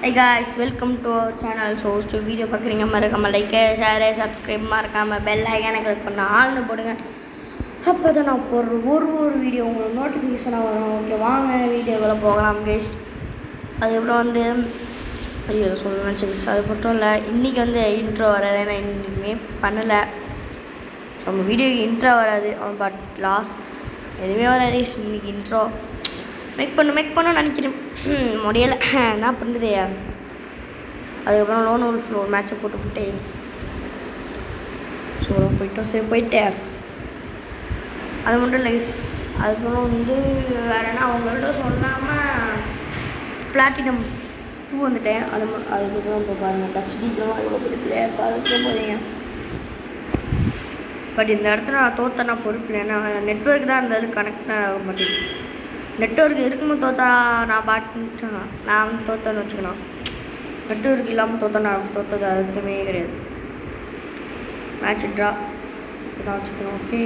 Hey guys, welcome to our channel. So video பார்க்குறீங்க மறக்காமல் like share subscribe மறக்காமல் bell ஐக்கானை கிளிக் பண்ண ஆள்னு போடுங்க. அப்போ தான் நான் போடுற ஒரு வீடியோ உங்களுக்கு நோட்டிஃபிகேஷனாக வரும். ஓகே, வாங்க வீடியோக்குள்ளே போகலாம் கைஸ். அதுக்கப்புறம் வந்து ஐயோ சொல்லணும் சரி, அது மட்டும் இல்லை, இன்றைக்கி வந்து இன்ட்ரோ வராது. ஏன்னா இன்றைக்குமே பண்ணலை. ஸோ நம்ம வீடியோக்கு இன்ட்ரோ வராது, பட் லாஸ்ட் எதுவுமே வராது. இன்றைக்கி இன்ட்ரோ மேக் பண்ண நினைக்கிறேன், முடியலை. என்ன பண்ணுறது. அதுக்கப்புறம் லோன் ஒரு ஃப்ளோர் மேட்சை போட்டுவிட்டேன். ஸோ போயிட்டோம். சரி போயிட்டேன். அது மட்டும் இல்லை. அதுக்கப்புறம் வந்து வேறு என்ன அவங்கள்ட்ட சொல்லாமல் பிளாட்டினம் 2 வந்துட்டேன். அதுக்கப்புறம் இப்போ பாருங்கள் கஸ்டடிக்கெலாம் அதுக்கு பிள்ளையாக பார்க்க போகிறீங்க. பட் இந்த இடத்துல நான் தோத்தனா பொறுப்பு. ஏன்னா நெட்ஒர்க் தான் அந்த இது கனெக்ட் ஆக மாட்டேங்குது. நெட்ஒர்க் இருக்கும்போது தோற்றா நான் நான் வந்து தோற்றேன்னு வச்சுக்கலாம். நெட்ஒர்க் இல்லாமல் நான் தோற்றது அதுக்குமே கிடையாது. மேட்ச் ட்ரா தான் வச்சுக்கணும். ஓகே,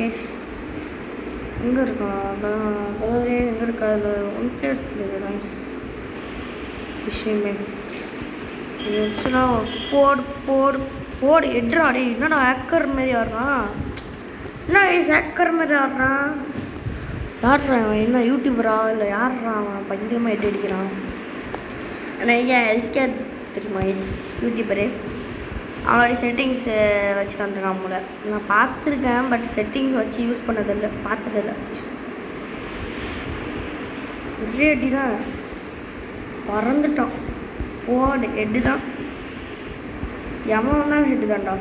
எங்கே இருக்கோம் அதாவது எங்கே இருக்கா அது 1 பிளேயர்ஸ் நைஸ் விஷயமே. போடு எட்ராடே. என்னடா ஹேக்கர் மாரி ஆடுறான். என்ன ஹேக்கர் மாரி ஆடுறான். யார்றான் என்ன யூடியூபரா இல்லை யார்றா அவன் பயங்கரமாக எட்டு அடிக்கிறான். ஆனால் ஏன் எல்ஸ்கே தெரியுமா? யூடியூபரு. அவனோட செட்டிங்ஸ் வச்சுட்டு வந்துருக்கான் போல. நான் பார்த்துருக்கேன், பட் செட்டிங்ஸ் வச்சு யூஸ் பண்ணதில்லை, பார்த்ததில்லை. ஒரே அடி தான் பறந்துட்டான். போடு ஹெட்டு தான். எவன் வந்தாலும் ஹெட்டு தான்டா.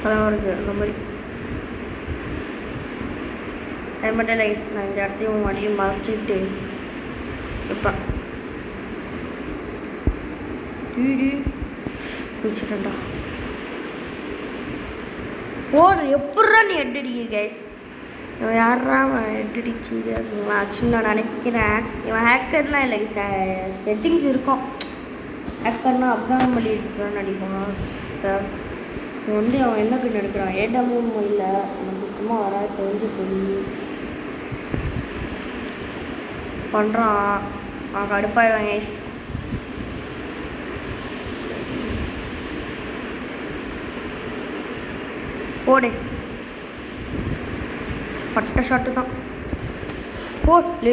தலைவருக்கு அந்த மாதிரி. அது மட்டும் இல்லை, நான் இந்த இடத்தையும் மடியும் மறைச்சிட்டு இப்போ குடிச்சிட்டேன்டா. போடு எப்பட்றா நீ ஹெட் அடிக்கிற கைஸ். இவன் யாரா அவன் ஹெட் அடிச்சு ஆச்சுன்னு நான் நினைக்கிறேன். இவன் ஹேக்கர்லாம் இல்லை, செட்டிங்ஸ் இருக்கும். ஹேக்கர்னால் அப்தான் பண்ணிட்டு நடிப்பான். வந்து அவன் என்ன பண்ணி எடுக்கிறான். ஏடமும் இல்லை, அவன் சுத்தமாக வராது, தெரிஞ்சு போய் பண்ணுறான். அவன் கடுப்பாயிடுவான் கைஸ். போடு பட்ட ஷாட்டு தான்.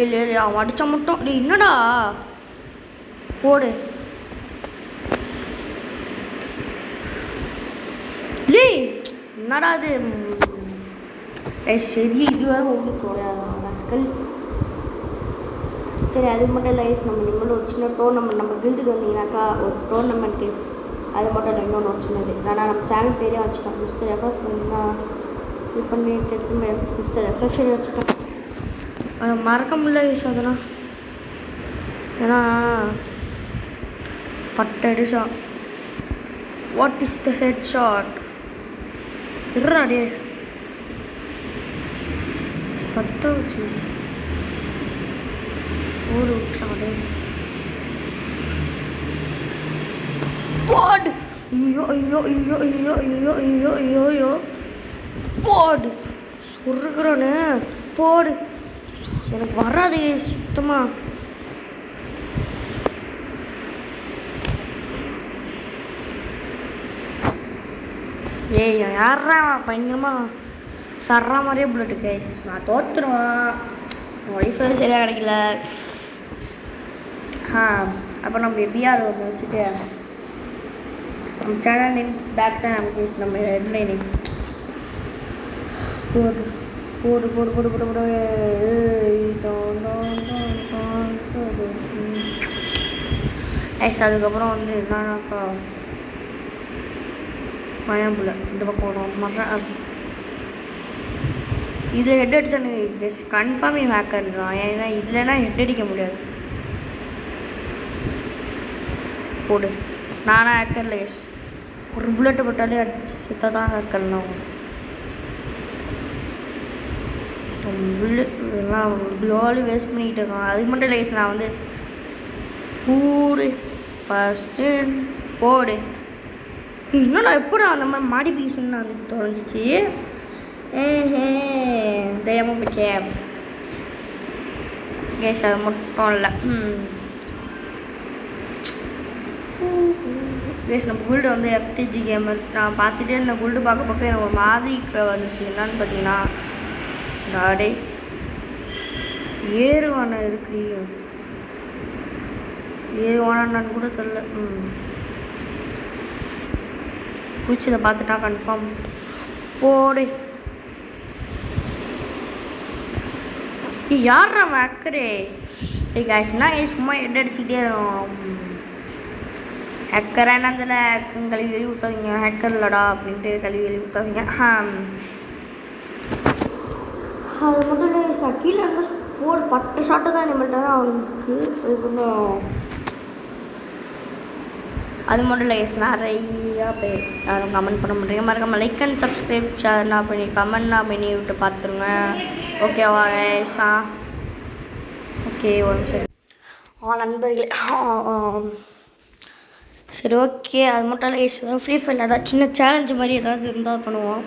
இல்லை அவன் அடித்தா மட்டும் டே என்னடா. போடு லே என்னடா அது. சரி இது வேறு உங்களுக்கு கிடையாது. சரி அது மட்டும் இல்லை. நம்ம இனிமேல் ஒரு சின்ன டோர்னமெண்ட் நம்ம கில்டுக்கு வந்தீங்கன்னாக்கா ஒரு டோர்னமெண்ட் கேஸ் அது மட்டும் இல்லை. இன்னொன்று ஒரு சின்னது நான் நம்ம சேனல் பேரே வச்சுட்டேன். மிஸ்டர் எஃப்எஃப் இது பண்ணிட்டு மிஸ்டர் எஃப்எஃப் வச்சுட்டேன். மறக்க முடியல கேஸ் அதெல்லாம். ஏன்னா பட்டடி shot. What is the head shot. இருறாடே 10 வச்சு ஓடு விட்டாடே. போடு ஐயோ போடு சொல்லுறானே. போடு எனக்கு வராது சுத்தமா. யாரா பயங்கரமா சர்றா மாதிரியே புல்லட்டு கைஸ். நான் தோற்றுருவேன். ஒய்ஃபை சரியாக கிடைக்கல. அப்போ நம்ம எப்படியார் ஒன்று வச்சுட்டு நம்ம சேனல் நேம்ஸ் பேக் தான் நமக்கு நம்ம ஹெட்லைனு. போடு போடு போடு போடு போடு போடு ஐஸ். அதுக்கப்புறம் வந்து என்னன்னாக்கா பயம்புல இந்த பக்கம் மரம் இதில் ஹெட் அடிச்சு கன்ஃபார்ம் ஹேக்கர் தான். ஏன்னா இதுலனா ஹெட் அடிக்க முடியாது. போடு நானா ஹேக்கர்ல கேஸ். ஒரு புல்லட்டு போட்டாலே அடிச்சு செத்தா தான் ஹேக்கர்லாம். புல்லட்லாம் க்ளோவாலி வேஸ்ட் பண்ணிக்கிட்டு இருக்கான். அதுக்கு மட்டும் இல்லை கேஸ். நான் வந்து போடு ஃபஸ்ட்டு போடு. இன்னும் நான் எப்போ அந்த மாதிரி மாடிஃபிகேஷன் வந்து தொலைஞ்சிச்சு. தயமாக போச்சே கேஸ். அது மட்டும் இல்லை. கேஸ் நம்ம குல்டு வந்து FTG கேமர்ஸ் நான் பார்த்துட்டே இந்த குல்டு பார்க்க எனக்கு ஒரு மாதிரி வந்துச்சு. என்னன்னு பார்த்தீங்கன்னா நாடே ஏறுவான இருக்கு, ஏறுவானான்னு கூட தெரில. பூச்சியை பார்த்துட்டா கன்ஃபார்ம் போடே. யாரா ஹேக்கரே? காய்ஸ்னா சும்மா எட் அடிச்சுக்கிட்டே இருக்கும். ஹேக்கராக என்னதில் கழுவி வெளியே ஊற்றாதீங்க, ஹேக்கர் இல்லடா அப்படின்ட்டு கழுவி வெளியே ஊற்றாதீங்க. அது மட்டும் இல்லை, நான் கீழே இருந்தால் போர் 10 ஷாட்டு தான் நம்மள்கிட்ட தான் அவனுக்கு. அது கொஞ்சம் அது மட்டும் இல்லை நிறையா பேர் யாரும் கமெண்ட் பண்ண முடியுங்க. மறக்காம லைக் அண்ட் சப்ஸ்கிரைப் ஷேர்னா பண்ணி கமெண்ட்னா பண்ணி விட்டு பார்த்துருங்க. ஓகேவா ஏசா? ஓகே ஒரு நிமிஷம் நண்பர்களே. சரி ஓகே, அது மட்டும் இல்லை ஃப்ரீ ஃபயரில் ஏதாவது சின்ன சேலஞ்சு மாதிரி ஏதாவது இருந்தால் பண்ணுவோம்.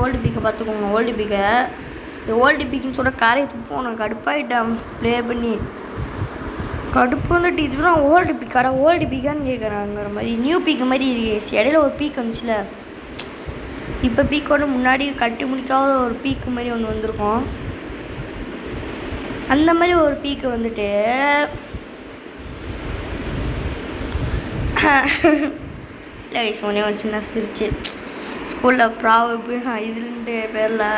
ஓல்டு பீக்கை பார்த்துக்கோங்க. ஓல்டு பீக்கை இது ஓல்டு பீக்குன்னு சொல்கிற காரையை துப்போம். நான் கடுப்பாயிட்டேன் ப்ளே பண்ணி. கடுப்பு வந்துட்டு இதுதான் ஓல்டு பீக்காடா, ஓல்டு பீக்கான்னு கேட்குறாங்கிற மாதிரி. நியூ பீக்கு மாதிரி இடையில ஒரு பீக் வந்துச்சுல, இப்போ பீக்கோட முன்னாடி கட்டி முடிக்காத ஒரு பீக்கு மாதிரி ஒன்று வந்திருக்கும். அந்த மாதிரி ஒரு பீக்கு வந்துட்டு இல்லை சோனியா ஒரு சின்ன சிரிச்சு ஸ்கூலில் ப்ராவு இதுன்ட்டு பேரில்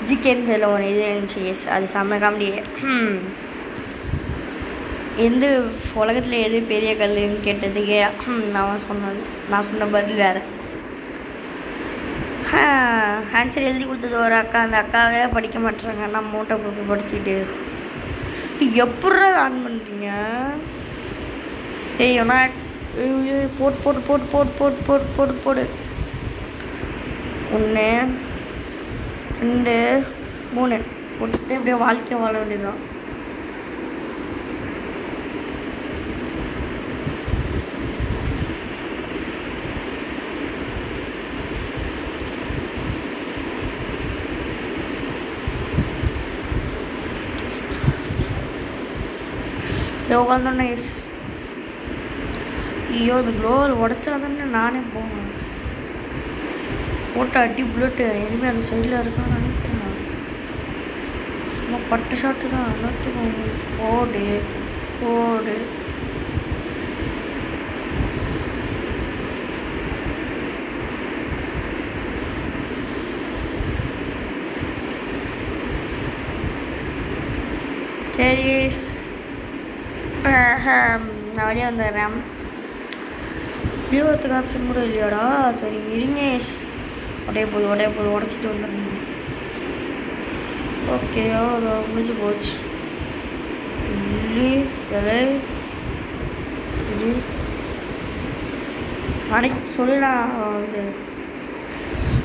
ஜிகேன்னு பேரில் ஒரு இது இருந்துச்சு. எஸ் அது செம்ம காமெடி. எந்த உலகத்தில் எது பெரிய கல்லுன்னு கேட்டதுக்கே நான் சொன்ன பதில் வேறு. ஆன்சர் எழுதி கொடுத்தது ஒரு அக்கா, அந்த அக்காவே படிக்க மாட்டேறாங்க. நான் மூட்டை போட்டு படிச்சுட்டு எப்படா ஆன் பண்ணுறீங்க? ஏன்னா போட்டு போட்டு போட்டு போட்டு போட்டு போட்டு போட்டு போடு 1 2 3 போட்டு அப்படியே வாழ்க்கை வாழ வேண்டியதுதான். உட்காந்தோன்னே ஐயோ அது க்ளோவல் உடச்சா தானே நானே போவேன். போட்டு அடி புல்லட்டு இனிமேல் அந்த சைடில் இருக்கான்னு நினைக்கிறேன். சும்மா 10 ஷாட்டு தான் எல்லாத்துக்கும். போடு போடு சரி நான் வெளியே வந்துடுறேன். லீவத்துக்கு ஆப்ஷன் கூட இல்லையாடா? சரி இருங்க, உடைய போது உடச்சிட்டு வந்துடுங்க. ஓகே அவ்வளோதான் முடிஞ்சு போச்சு. இது அன்னைக்கு சொல்லலாம் வந்து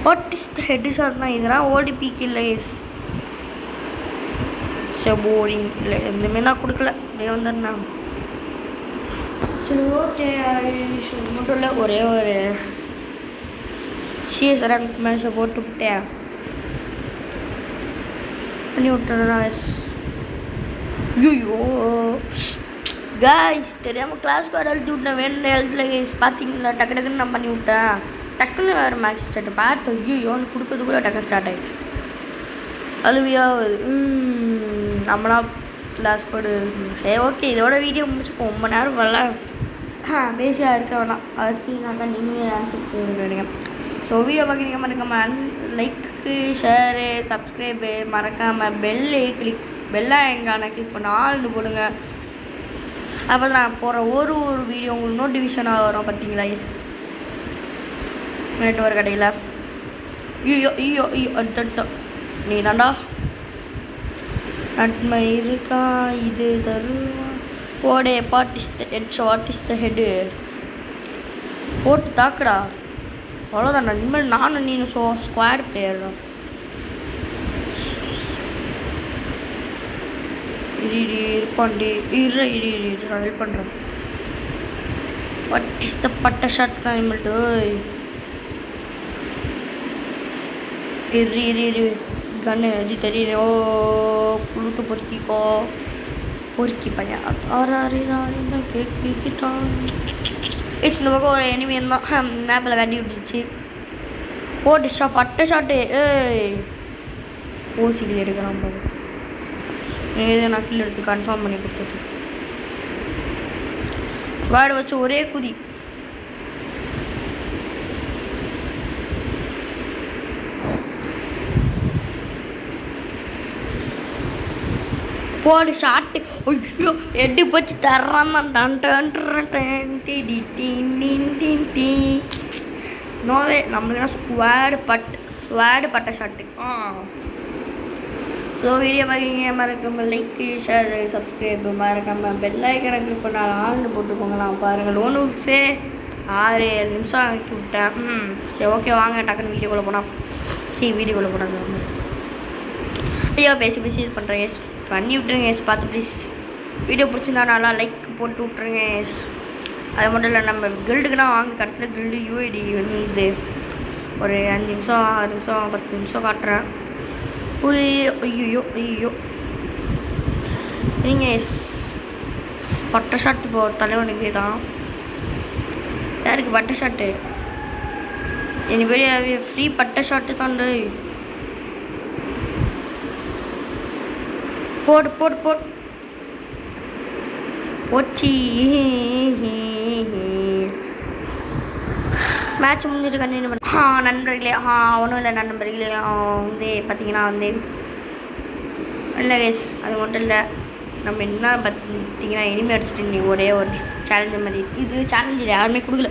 வாட் ஹெட் ஷாட் தான். இதெல்லாம் ஓடி பீக் இல்லை போரிங் இல்லை, எதுவுமே நான் கொடுக்கல. அப்படியே வந்துடுறேன். சரி ஓகே மட்டும் இல்லை, ஒரே ஒரு சிஎஸ் ரேங்க் மேட்சை போட்டு விட்டேன் பண்ணி விட்டுறேன். ஐயோ காய்ஸ் தெரியாமல் கிளாஸ்க்கு வர எழுதி விட்டேன். வேணும் எழுத்துல கைஸ் பார்த்தீங்களா? டக்குன்னு நான் பண்ணி விட்டேன். டக்குன்னு வேறு மேட்ச் ஸ்டார்ட் பார்த்து ஐயோன்னு கொடுக்கறதுக்குள்ளே டக்குன்னு ஸ்டார்ட் ஆகிடுச்சு. அழுவியாவது நம்மளா கிளாஸ் கோடு. சரி ஓகே, இதோட வீடியோ முடிச்சுப்போம். ரொம்ப நேரம் வரல பேசியாக இருக்க வேணாம். அதுக்குனாக்கா நீங்கள் ஆன்சர் பண்ணுறீங்க. ஸோ வீடியோ பார்க்குறீங்க மறக்காமல் லைக்கு ஷேரு சப்ஸ்கிரைபு மறக்காமல் பெல்லை எங்கான கிளிக் பண்ண ஆள்னு போடுங்க. அப்போ நான் போகிற ஒரு வீடியோ உங்களுக்கு நோட்டிஃபிகேஷனாக வரும். பார்த்தீங்களா நெட்வொர்க் கடையில் ஐயோ அட்டோ நீ தாண்டா நன்மை இருக்கா இது தருவா போடே. வாட் இஸ் த ஹெட்டு போட்டு தாக்குடா. அவ்வளோதான். இனிமேல் நானும் நீனும் ஸ்குவாட் பிளேயர் தான். இருப்பாண்டி நான் ஹெல்ப் பண்ணுறேன். வாட் இஸ் த பட்ட ஷாட் தான் இனிமேல்ட்டு. இரு கண்ணு அஜி தெரியும். ஓ புழுட்டு பொறுக்கிக்கோ. பொறுக்கி பையன் தான் கேட்கிட்டான். இந்த பக்கம் ஒரு எனிமி இருந்தான், மேப்பில் கட்டி விட்டுருச்சு. போட்டு பட்ட ஷாட்டு. ஓசிக்கில் எடுக்கிறான் பாரு. ஏதோ நான் கீழே எடுத்து கன்ஃபார்ம் பண்ணி கொடுத்தது. வாடு வச்சு ஒரே குதி. போடு ஷாட்டு. ஐயோ எட்டு போச்சு தர்றான் நோவே. நம்மளுக்கு ஸ்வாடு பட்ட ஷாட்டு. ஸோ வீடியோ பார்க்குறீங்க, மறக்காமல் லைக்கு ஷேர் சப்ஸ்கிரைப், மறக்காமல் பெல் ஐக்கனை கிளிக் பண்ணால் ஆள்னு போட்டுக்கோங்களாம். பாருங்கள் 6-7 நிமிஷம் ஆக்கி விட்டேன். சரி ஓகே வாங்க டக்குன்னு வீடியோக்குள்ளே போனால். வீடியோக்குள்ளே போனாங்க ஐயோ பேசி இது பண்ணுறேன். எஸ் பண்ணி விட்டுருங்க. எஸ் பார்த்து ப்ளீஸ். வீடியோ பிடிச்சிருந்தா நல்லா லைக் போட்டு விட்ருங்க. எஸ் அது மட்டும் இல்லை, நம்ம கில்டுக்குனா வாங்க. கடைசியில் கில்டு யூஐடி வந்து ஒரு 5 நிமிஷம் 6 நிமிஷம் 10 நிமிஷம் காட்டுறேன். ஐயோ நீங்கள் எஸ் பட்ட ஷாட்டு இப்போ தலைவனுக்கு தான். யாருக்கு பட்ட ஷாட்டு? எனிபடி ஃப்ரீ பட்ட ஷாட்டு தாண்டு. போடு போச்சு. மேட்ச் முடிஞ்சிட்டு கண்டினியூ பண்ண. நண்பர்களே ஒன்றும் இல்லை நண்பர்களே. வந்து பார்த்தீங்கன்னா வந்து இல்லை கேஸ் அது மட்டும் இல்லை. நம்ம என்ன பார்த்தீங்கன்னா இனிமேல் அடிச்சுட்டு நீ ஒரே ஒரு சேலஞ்சு மாதிரி. இது சேலஞ்சு யாருமே கொடுங்க.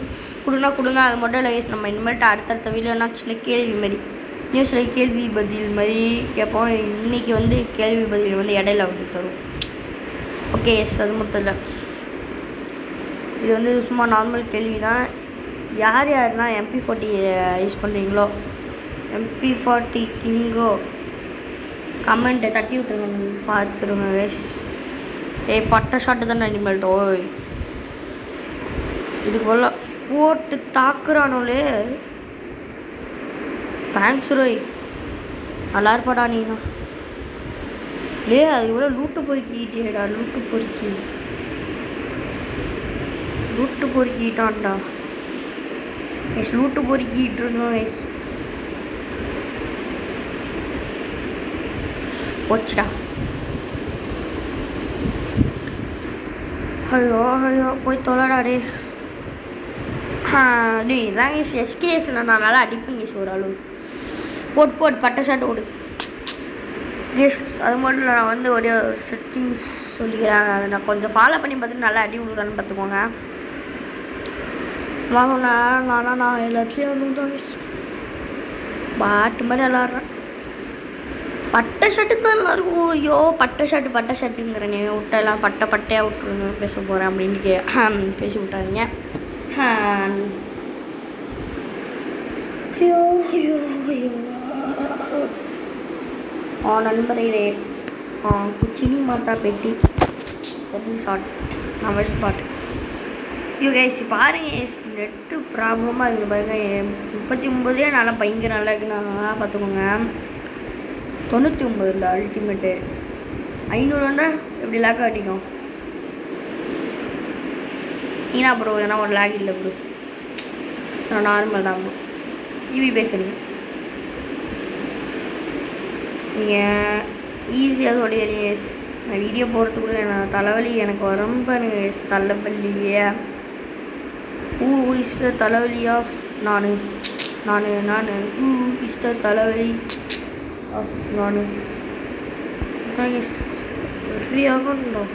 அது மட்டும் இல்லை கேஸ். நம்ம இனிமேல்ட்டு அடுத்தடுத்த வீடியோனா சின்ன கேள்வி மாதிரி நியூஸில் கேள்வி பதில் மாதிரி கேட்போம். இன்றைக்கி வந்து கேள்வி பதில் வந்து இடையில வந்து தரும். ஓகே எஸ் அது மட்டும் இல்லை. இது வந்து சும்மா நார்மல் கேள்வி தான். யாருன்னா MP40 யூஸ் பண்ணுறீங்களோ, MP40 கிங்கோ கமெண்ட்டை தட்டி விட்டுருங்க, பார்த்துருங்க வேஸ். பட்ட ஷாட்டு தானே இனிமேல்ட்டு. இதுக்கு போல போட்டு தாக்குறானோலே. தேங்க்ஸ் ரோய், நல்லா இருப்பாடா நீனா. அது போல லூட்டு பொறுக்கிட்டேடா. லூட்டு பொறுக்கிட்டான்டா. எஸ் லூட்டு பொறுக்கிட்டு இருந்தோம். எஸ் போச்சுடா. ஐயோ போய் தொலைடாடே. இதாங்க எஸ்கேஎஸ் நான் நல்லா அடிப்பேங்க ஒரு அளவு. போட்டு பட்ட ஷாட் ஓடு. எஸ் அது மட்டும் இல்லை, நான் வந்து ஒரே செட்டிங்ஸ் சொல்லிக்கிறேன். அதை நான் கொஞ்சம் ஃபாலோ பண்ணி பார்த்துட்டு நல்லா அடி விடுதான்னு பார்த்துக்கோங்க. நான் எல்லாத்துலேயும் பாட்டு மாதிரி விளாட்றேன். பட்ட ஷர்ட்டு தான் நல்லாயிருக்கும். ஐயோ பட்ட ஷர்ட்டுங்கிறேன். விட்டெல்லாம் பட்டையாக விட்டுருங்க பேச போகிறேன் அப்படின்ட்டு பேசி விட்டாதீங்க. ஐயோ நண்பர்களே, குச்சினி மாத்தா பெட்டி ஷார்ட் நம்ம ஸ்பாட். ஐயோ கைஸ் பாருங்க, நெட்டு ப்ராப்ளமாக இருக்குது பாருங்க. 39 நல்லா பயங்கர நல்லா இருக்குண்ணா பார்த்துக்கோங்க. 99 அல்டிமேட்டு 500 வந்தால் எப்படி லேக்காக அடிக்கும். ஏன்னா ப்ரோ ஏன்னா ஒரு லேக் இல்லை ப்ரோ, நான் நார்மல் தான் ப்ரோ. டிவி பேசுகிறீங்க நீங்கள் ஈஸியாக சொல்லிடுறீங்க. நான் வீடியோ போகிறதுக்குள்ள நான் தலைவலி எனக்கு வரும் பாருங்க. தலைவலியே இஸ் த தலைவலி ஆஃப் நான் இஸ் த தலைவலி ஆஃப் நான் ஃப்ரீயாகணும்.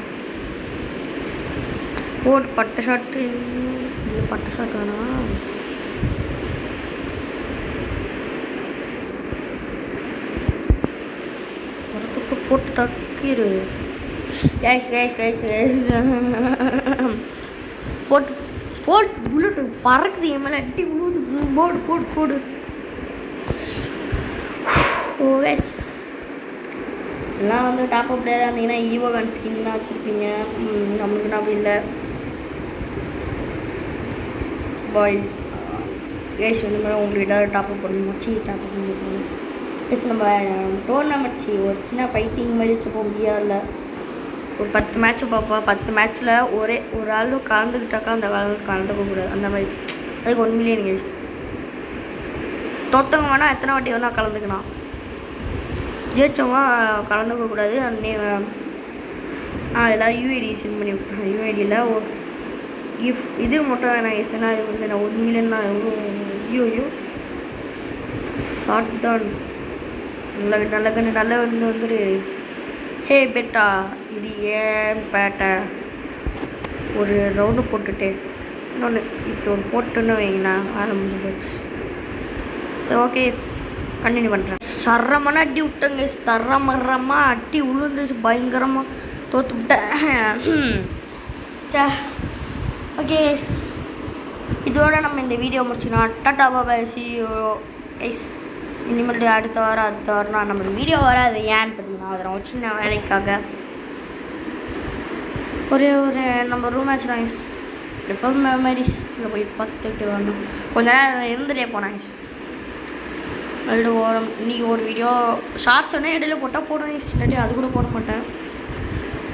போட்டு பட்ட ஷாட்டு வேணாம். வரத்துக்கு போட்டு தக்கிடு. கைஸ் போட்டு புல்லட்டு பறக்குது என் மேலே அட்டி ஊதுக்கு. போடு ஓ கைஸ் எல்லாம் வந்து டாப் அப் பிளேயராக இருந்தீங்கன்னா ஈவோ கன் ஸ்கின்லாம் வச்சுருப்பீங்க. நம்மளுக்கு அப்படி இல்லை பாய்ஸ். கைஸ் வந்து மேலே உங்களுக்கு ஏதாவது டாப் அப் பண்ணணும். டாப் அப் பண்ணி கைஸ் நம்ம டோர்னமெண்ட் ஒரு சின்ன ஃபைட்டிங் மாதிரி வச்சுப்போம் பிஆரில். ஒரு 10 மேட்ச்சு பார்ப்போம். 10 மேட்ச்சில் ஒரு ஆள் கலந்துக்கிட்டாக்கா அந்த கலந்துக்க கூடாது. அந்த மாதிரி அதுக்கு 1 மில்லியன் கைஸ். தோத்தவங்க வேணால் எத்தனை வாட்டி வேணால் கலந்துக்கலாம். ஜெயிச்சவங்க கலந்துக்க கூடாது. அந்த எல்லோரும் யூஐடி சென்ட் பண்ணி விட்டேன். யூஐடியில் இது மட்டும் வேணாம் கைஸ். ஏன்னா இது வந்து நான் 1 மில்லியன்னா எவ்வளோ ஐயோ ஷார்ட் தான். நல்ல வந்துரு. ஹே பெட்டா இது ஏன் பேட்டை ஒரு ரவுண்டு போட்டுட்டு இன்னொன்று இப்படி ஒன்று போட்டுன்னு வைங்கண்ணா வேலை முடிஞ்சு போச்சு. சரி ஓகே கண்டினியூ பண்ணுறேன். சரமான அடி விட்டங்க. தரமரமாக அடி உளுந்துச்சு. பயங்கரமாக தோற்று விட்டேன். சே ஓகே இதோட நம்ம இந்த வீடியோ முடிச்சுக்கலாம். டாடா பாய் சி யூ எஸ். இனிமேல் அடுத்த வாரம் நம்மளுக்கு வீடியோ வராது. ஏன்னு பார்த்தீங்கன்னா அதில் ஒரு சின்ன வேலைக்காக ஒரு நம்ம ரூம் மேட்ச் தான் டிஃபர் மெமரிஸில் போய் பார்த்துட்டு வரணும். கொஞ்ச நேரம் இருந்துட்டே போனேன். இன்றைக்கி ஒரு வீடியோ ஷார்ட்ஸ் ஒன்று இடையில போட்டால் போடுவேன். இல்லாட்டி அது கூட போட மாட்டேன்.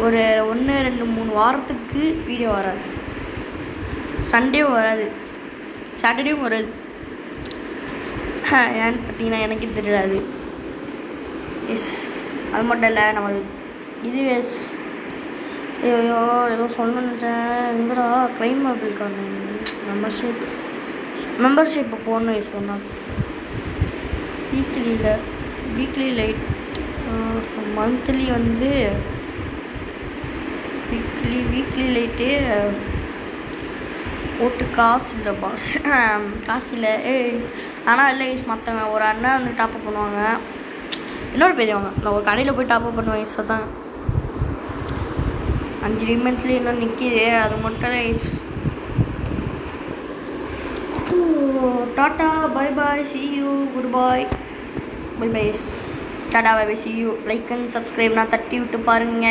ஒரு 1 2 3 வாரத்துக்கு வீடியோ வராது. சண்டேவும் வராது, சாட்டர்டேவும் வராது. ஏன்னு பார்த்தீங்கன்னா எனக்கு தெரியாது. எஸ் அது மட்டும் இல்லை நம்ம இது ஐயோ ஏதோ சொல்லணும்னு நினச்சேன். எங்கடா க்ளைம் அப்படிக்கான மெம்பர்ஷிப் போடணும் யூஸ் பண்ணால் வீக்லி லைட் மந்த்லி வந்து வீக்லி லைட்டு போட்டு காசு இல்லை பாஸ். காசு இல்லை ஆனால் இல்லை மற்றவங்க ஒரு அண்ணன் வந்து டாப்அப் பண்ணுவாங்க. இன்னொரு பெரியவங்க நான் ஒரு கடையில் போய் டாப்அப் பண்ணுவேன். ஈஸாக தான் 5 நிமிஷத்துல இன்னும் நிற்கிது. அது மட்டும் tata bye bye see you good bye bye bye tata bye bye see you. Like and சப்ஸ்கிரைப்னா தட்டி விட்டு பாருங்க.